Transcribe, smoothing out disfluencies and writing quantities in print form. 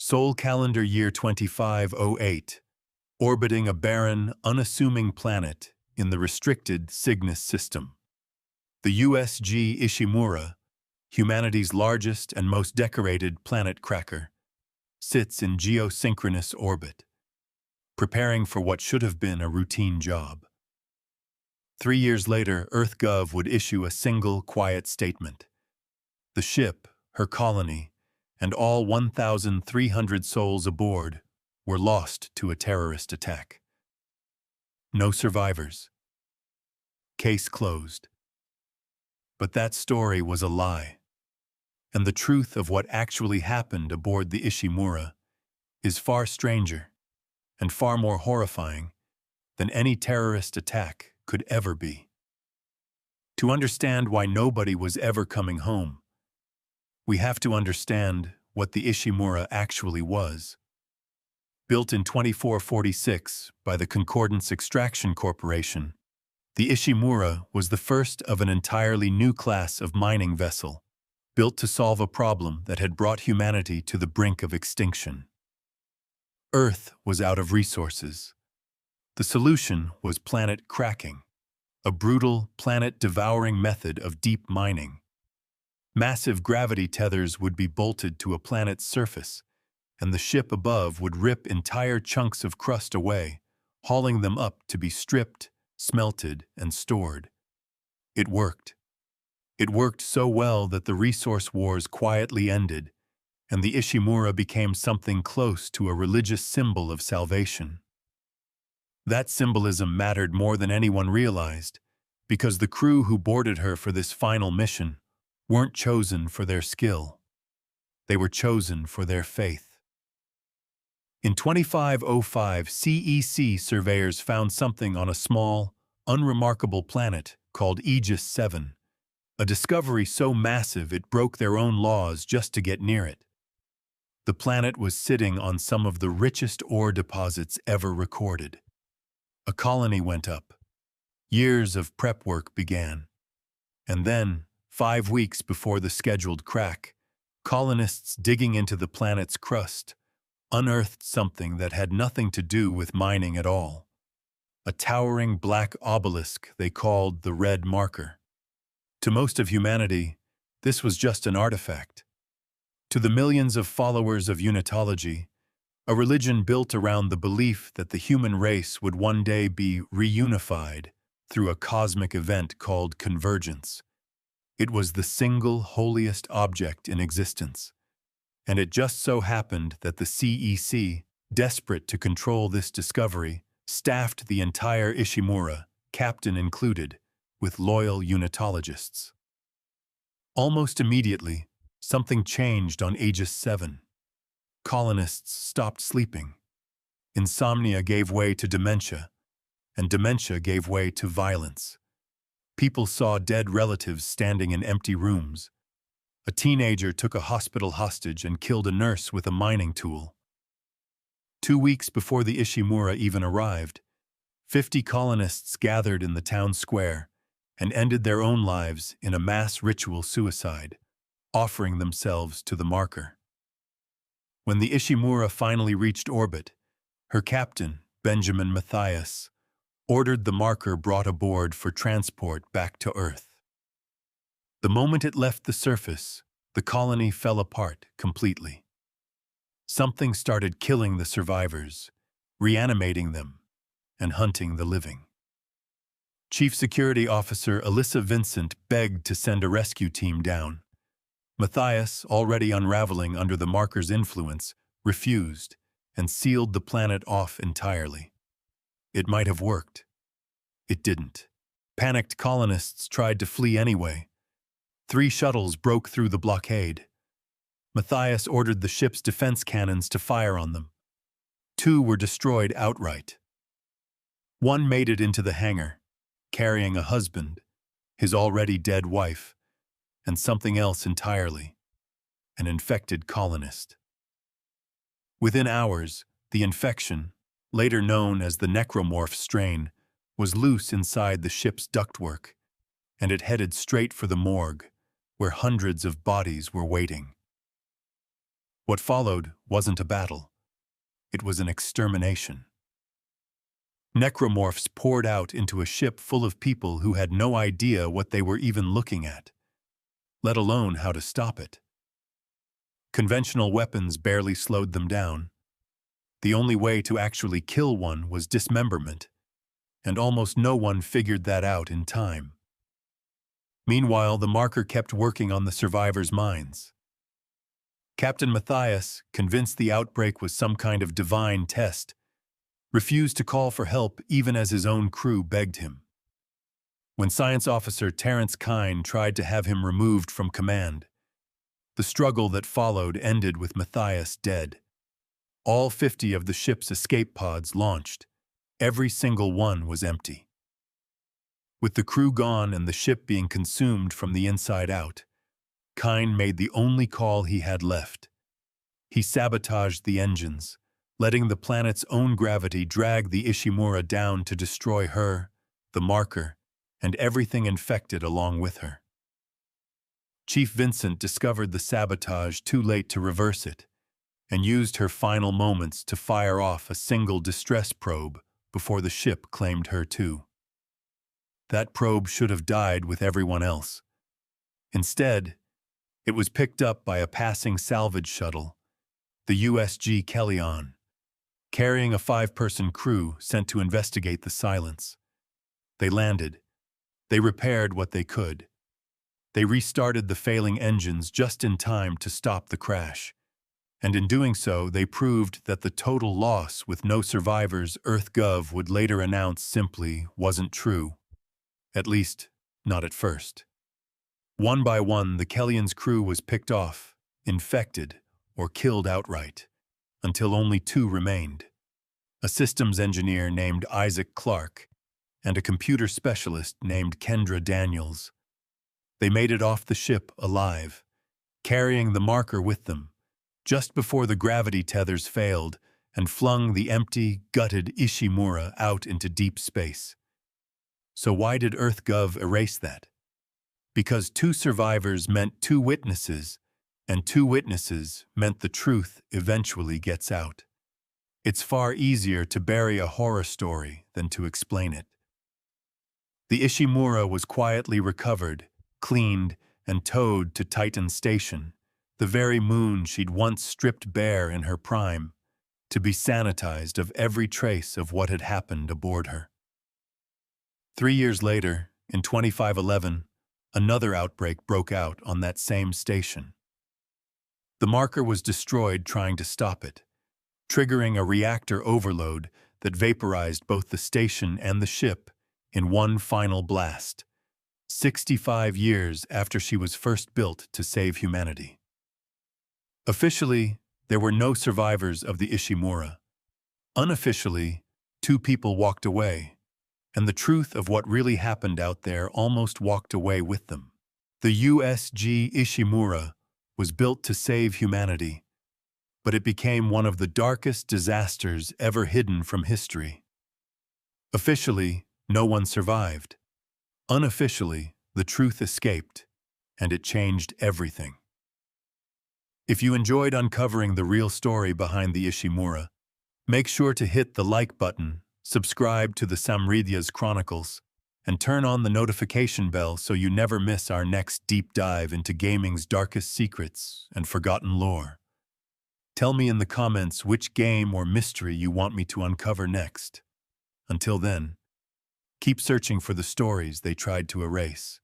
Sol calendar year 2508, orbiting a barren, unassuming planet in the restricted Cygnus system. The USG Ishimura, humanity's largest and most decorated planet cracker, sits in geosynchronous orbit, preparing for what should have been a routine job. 3 years later, EarthGov would issue a single, quiet statement. The ship, her colony, and all 1,300 souls aboard were lost to a terrorist attack. No survivors. Case closed. But that story was a lie, and the truth of what actually happened aboard the Ishimura is far stranger and far more horrifying than any terrorist attack could ever be. To understand why nobody was ever coming home, we have to understand what the Ishimura actually was. Built in 2446 by the Concordance Extraction Corporation, the Ishimura was the first of an entirely new class of mining vessel, built to solve a problem that had brought humanity to the brink of extinction. Earth was out of resources. The solution was planet cracking, a brutal, planet-devouring method of deep mining. Massive gravity tethers would be bolted to a planet's surface, and the ship above would rip entire chunks of crust away, hauling them up to be stripped, smelted, and stored. It worked. It worked so well that the resource wars quietly ended, and the Ishimura became something close to a religious symbol of salvation. That symbolism mattered more than anyone realized, because the crew who boarded her for this final mission weren't chosen for their skill. They were chosen for their faith. In 2505, CEC surveyors found something on a small, unremarkable planet called Aegis 7, a discovery so massive it broke their own laws just to get near it. The planet was sitting on some of the richest ore deposits ever recorded. A colony went up. Years of prep work began. And then, 5 weeks before the scheduled crack, colonists digging into the planet's crust unearthed something that had nothing to do with mining at all. A towering black obelisk they called the Red Marker. To most of humanity, this was just an artifact. To the millions of followers of Unitology, a religion built around the belief that the human race would one day be reunified through a cosmic event called convergence. It was the single holiest object in existence. And it just so happened that the CEC, desperate to control this discovery, staffed the entire Ishimura, captain included, with loyal Unitologists. Almost immediately, something changed on Aegis 7. Colonists stopped sleeping. Insomnia gave way to dementia, and dementia gave way to violence. People saw dead relatives standing in empty rooms. A teenager took a hospital hostage and killed a nurse with a mining tool. 2 weeks before the Ishimura even arrived, 50 colonists gathered in the town square and ended their own lives in a mass ritual suicide, offering themselves to the marker. When the Ishimura finally reached orbit, her captain, Benjamin Matthias, ordered the marker brought aboard for transport back to Earth. The moment it left the surface, the colony fell apart completely. Something started killing the survivors, reanimating them, and hunting the living. Chief Security Officer Alyssa Vincent begged to send a rescue team down. Matthias, already unraveling under the marker's influence, refused and sealed the planet off entirely. It might have worked. It didn't. Panicked colonists tried to flee anyway. 3 shuttles broke through the blockade. Matthias ordered the ship's defense cannons to fire on them. 2 were destroyed outright. 1 made it into the hangar, carrying a husband, his already dead wife, and something else entirely, an infected colonist. Within hours, the infection, later known as the Necromorph strain, was loose inside the ship's ductwork, and it headed straight for the morgue, where hundreds of bodies were waiting. What followed wasn't a battle. It was an extermination. Necromorphs poured out into a ship full of people who had no idea what they were even looking at, let alone how to stop it. Conventional weapons barely slowed them down. The only way to actually kill one was dismemberment, and almost no one figured that out in time. Meanwhile, the marker kept working on the survivors' minds. Captain Matthias, convinced the outbreak was some kind of divine test, refused to call for help even as his own crew begged him. When Science Officer Terrence Kine tried to have him removed from command, the struggle that followed ended with Matthias dead. All 50 of the ship's escape pods launched. Every single one was empty. With the crew gone and the ship being consumed from the inside out, Kine made the only call he had left. He sabotaged the engines, letting the planet's own gravity drag the Ishimura down to destroy her, the marker, and everything infected along with her. Chief Vincent discovered the sabotage too late to reverse it, and used her final moments to fire off a single distress probe before the ship claimed her too. That probe should have died with everyone else. Instead, it was picked up by a passing salvage shuttle, the USG Ishimura, carrying a 5-person crew sent to investigate the silence. They landed. They repaired what they could. They restarted the failing engines just in time to stop the crash. And in doing so, they proved that the total loss with no survivors EarthGov would later announce simply wasn't true. At least, not at first. One by one, the Kellyan's crew was picked off, infected, or killed outright, until only 2 remained. A systems engineer named Isaac Clarke and a computer specialist named Kendra Daniels. They made it off the ship alive, carrying the marker with them, just before the gravity tethers failed and flung the empty, gutted Ishimura out into deep space. So why did EarthGov erase that? Because 2 survivors meant 2 witnesses, and 2 witnesses meant the truth eventually gets out. It's far easier to bury a horror story than to explain it. The Ishimura was quietly recovered, cleaned, and towed to Titan Station, the very moon she'd once stripped bare in her prime, to be sanitized of every trace of what had happened aboard her. 3 years later, in 2511, another outbreak broke out on that same station. The marker was destroyed trying to stop it, triggering a reactor overload that vaporized both the station and the ship in one final blast, 65 years after she was first built to save humanity. Officially, there were no survivors of the Ishimura. Unofficially, 2 people walked away, and the truth of what really happened out there almost walked away with them. The USG Ishimura was built to save humanity, but it became one of the darkest disasters ever hidden from history. Officially, no one survived. Unofficially, the truth escaped, and it changed everything. If you enjoyed uncovering the real story behind the Ishimura, make sure to hit the like button, subscribe to the Samridhya's Chronicles, and turn on the notification bell so you never miss our next deep dive into gaming's darkest secrets and forgotten lore. Tell me in the comments which game or mystery you want me to uncover next. Until then, keep searching for the stories they tried to erase.